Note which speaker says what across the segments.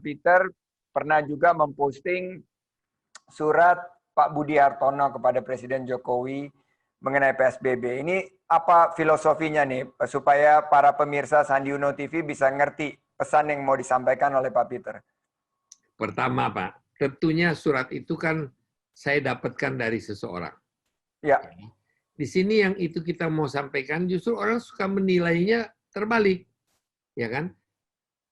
Speaker 1: Peter pernah juga memposting surat Pak Budi Hartono kepada Presiden Jokowi mengenai PSBB. Ini apa filosofinya nih, supaya para pemirsa Sandi Uno TV bisa ngerti pesan yang mau disampaikan oleh Pak Peter?
Speaker 2: Pertama, Pak, tentunya surat itu kan saya dapatkan dari seseorang.
Speaker 1: Ya.
Speaker 2: Di sini yang itu kita mau sampaikan, justru orang suka menilainya terbalik. Ya kan?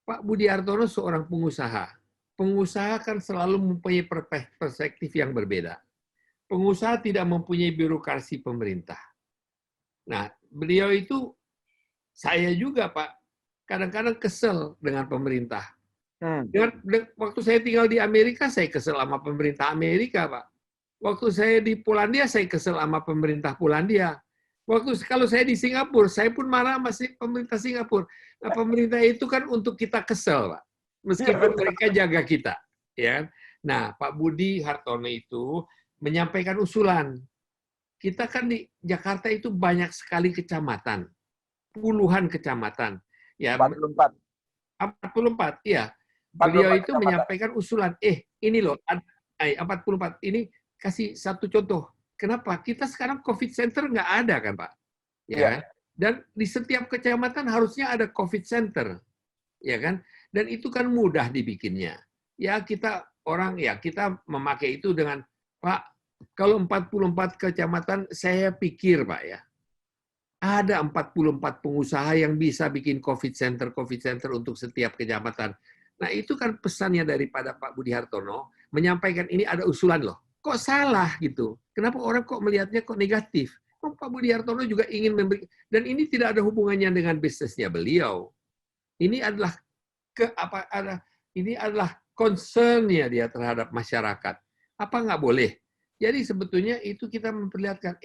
Speaker 2: Pak Budi Hartono seorang pengusaha. Pengusaha kan selalu mempunyai perspektif yang berbeda. Pengusaha tidak mempunyai birokrasi pemerintah. Nah, beliau itu, saya juga Pak, kadang-kadang kesel dengan pemerintah. Waktu saya tinggal di Amerika, saya kesel sama pemerintah Amerika, Pak. Waktu saya di Polandia, saya kesel sama pemerintah Polandia. Kalau saya di Singapura, saya pun marah sama pemerintah Singapura. Nah, pemerintah itu kan untuk kita kesel, Pak. Meskipun mereka jaga kita. Ya. Nah, Pak Budi Hartono itu menyampaikan usulan. Kita kan di Jakarta itu banyak sekali kecamatan. Puluhan kecamatan. Ya,
Speaker 1: 44.
Speaker 2: 44, iya. Beliau itu menyampaikan usulan, ini loh, 44, ini kasih satu contoh. Kenapa? Kita sekarang COVID Center nggak ada kan, Pak? Ya. Dan di setiap kecamatan harusnya ada COVID Center. Ya kan? Dan itu kan mudah dibikinnya. Ya, kita memakai itu dengan, Pak, kalau 44 kecamatan, saya pikir, Pak, ya, ada 44 pengusaha yang bisa bikin COVID Center untuk setiap kecamatan. Nah, itu kan pesannya daripada Pak Budi Hartono, menyampaikan ini ada usulan loh. Kok salah gitu? Kenapa orang kok melihatnya kok negatif? Pak Budi Hartono juga ingin memberi, dan ini tidak ada hubungannya dengan bisnisnya beliau. Ini adalah ini adalah concern-nya dia terhadap masyarakat. Apa nggak boleh? Jadi sebetulnya itu kita memperlihatkan,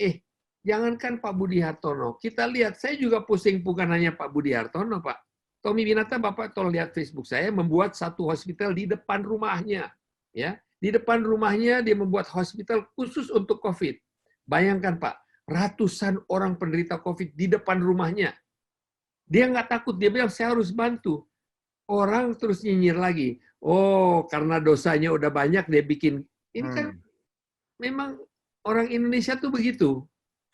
Speaker 2: jangankan Pak Budi Hartono, kita lihat, saya juga pusing bukan hanya Pak Budi Hartono, Pak. Tommy Winata, Bapak tolong lihat Facebook saya, membuat satu hospital di depan rumahnya. Ya, di depan rumahnya dia membuat hospital khusus untuk COVID. Bayangkan Pak, ratusan orang penderita COVID di depan rumahnya. Dia nggak takut, dia bilang saya harus bantu. Orang terus nyinyir lagi. Oh, karena dosanya udah banyak dia bikin. Ini kan memang orang Indonesia tuh begitu.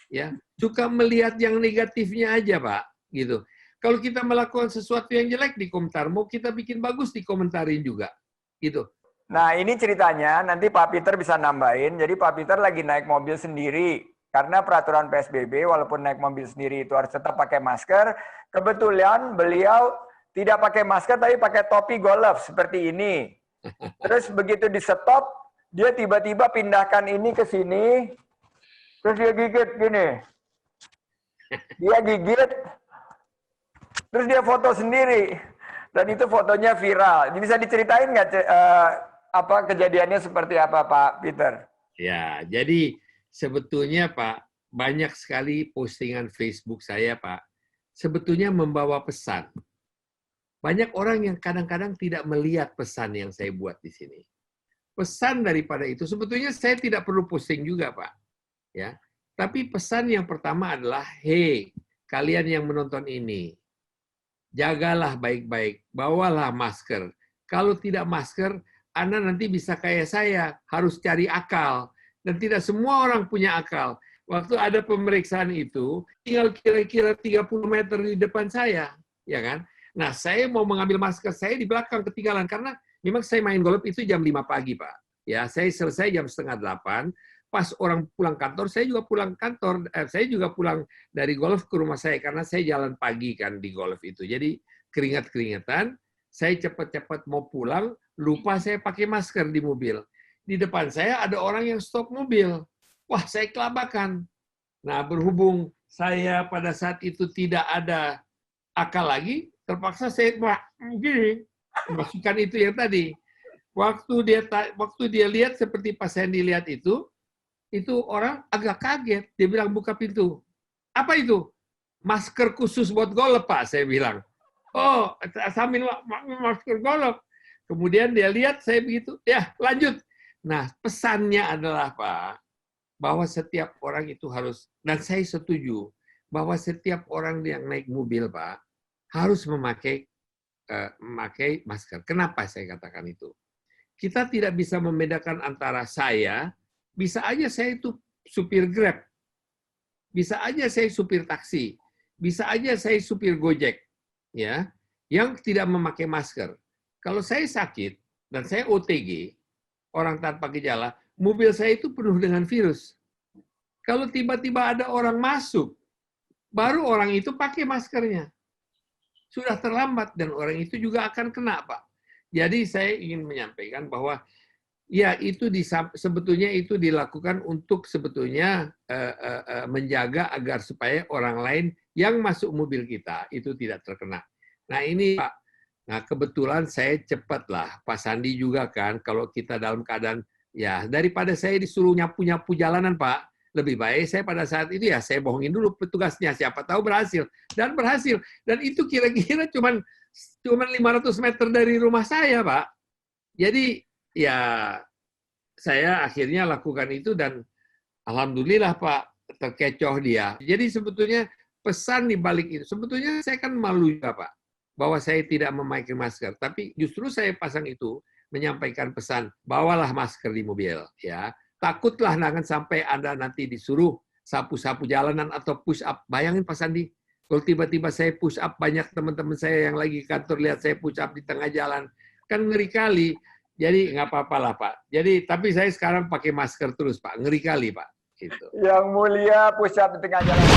Speaker 2: Ya, suka melihat yang negatifnya aja, Pak, gitu. Kalau kita melakukan sesuatu yang jelek di komentar, mau kita bikin bagus dikomentarin juga, gitu.
Speaker 1: Nah, ini ceritanya nanti Pak Peter bisa nambahin. Jadi Pak Peter lagi naik mobil sendiri karena peraturan PSBB, walaupun naik mobil sendiri itu harus tetap pakai masker. Kebetulan beliau tidak pakai masker tapi pakai topi golf seperti ini. Terus begitu di stop, dia tiba-tiba pindahkan ini ke sini. Terus dia gigit gini. Dia gigit. Terus dia foto sendiri. Dan itu fotonya viral. Bisa diceritain nggak apa kejadiannya seperti apa, Pak Peter?
Speaker 2: Ya, jadi sebetulnya Pak, banyak sekali postingan Facebook saya, Pak, sebetulnya membawa pesan. Banyak orang yang kadang-kadang tidak melihat pesan yang saya buat di sini. Pesan daripada itu, sebetulnya saya tidak perlu posting juga, Pak. Ya, tapi pesan yang pertama adalah, hey, kalian yang menonton ini, jagalah baik-baik, bawalah masker. Kalau tidak masker, Anda nanti bisa kayak saya, harus cari akal. Dan tidak semua orang punya akal. Waktu ada pemeriksaan itu, tinggal kira-kira 30 meter di depan saya, ya kan? Nah, saya mau mengambil masker, saya di belakang ketinggalan, karena memang saya main golf itu jam 5 pagi, Pak. Ya, saya selesai jam setengah 8, pas orang pulang kantor, saya juga pulang kantor, saya juga pulang dari golf ke rumah saya, karena saya jalan pagi kan di golf itu. Jadi keringat-keringatan, saya cepat-cepat mau pulang, lupa saya pakai masker di mobil. Di depan saya ada orang yang stop mobil. Wah, saya kelabakan. Nah, berhubung saya pada saat itu tidak ada akal lagi, terpaksa saya gini, masukkan itu yang tadi. Waktu dia lihat seperti Pak Sandy lihat itu orang agak kaget. Dia bilang buka pintu. Apa itu? Masker khusus buat golf, Pak, saya bilang. Oh, sambil masker golf. Kemudian dia lihat saya begitu, ya lanjut. Nah, pesannya adalah, Pak, bahwa setiap orang itu harus, dan saya setuju, bahwa setiap orang yang naik mobil, Pak, harus memakai memakai masker. Kenapa saya katakan itu? Kita tidak bisa membedakan antara saya, bisa aja saya itu supir Grab, bisa aja saya supir taksi, bisa aja saya supir Gojek, ya, yang tidak memakai masker. Kalau saya sakit dan saya OTG, orang tanpa gejala, mobil saya itu penuh dengan virus. Kalau tiba-tiba ada orang masuk, baru orang itu pakai maskernya. Sudah terlambat dan orang itu juga akan kena, Pak. Jadi saya ingin menyampaikan bahwa ya itu sebetulnya itu dilakukan untuk sebetulnya menjaga agar supaya orang lain yang masuk mobil kita itu tidak terkena. Nah ini Pak, nah kebetulan saya cepat lah. Pak Sandi juga kan, kalau kita dalam keadaan ya daripada saya disuruh nyapu-nyapu jalanan Pak, lebih baik saya pada saat itu ya saya bohongin dulu petugasnya, siapa tahu berhasil. Dan berhasil. Dan itu kira-kira cuman 500 meter dari rumah saya, Pak. Jadi ya saya akhirnya lakukan itu dan alhamdulillah Pak terkecoh dia. Jadi sebetulnya pesan di balik itu, sebetulnya saya kan malu juga Pak, bahwa saya tidak memakai masker. Tapi justru saya pasang itu menyampaikan pesan, bawalah masker di mobil. Ya, takutlah jangan sampai Anda nanti disuruh sapu-sapu jalanan atau push up. Bayangin Pak Sandi, kalau tiba-tiba saya push up, banyak teman-teman saya yang lagi kantor lihat saya push up di tengah jalan. Kan ngeri kali. Jadi nggak apa-apa lah Pak. Jadi tapi saya sekarang pakai masker terus Pak. Ngeri kali Pak. Gitu.
Speaker 1: Yang mulia push up di tengah jalan.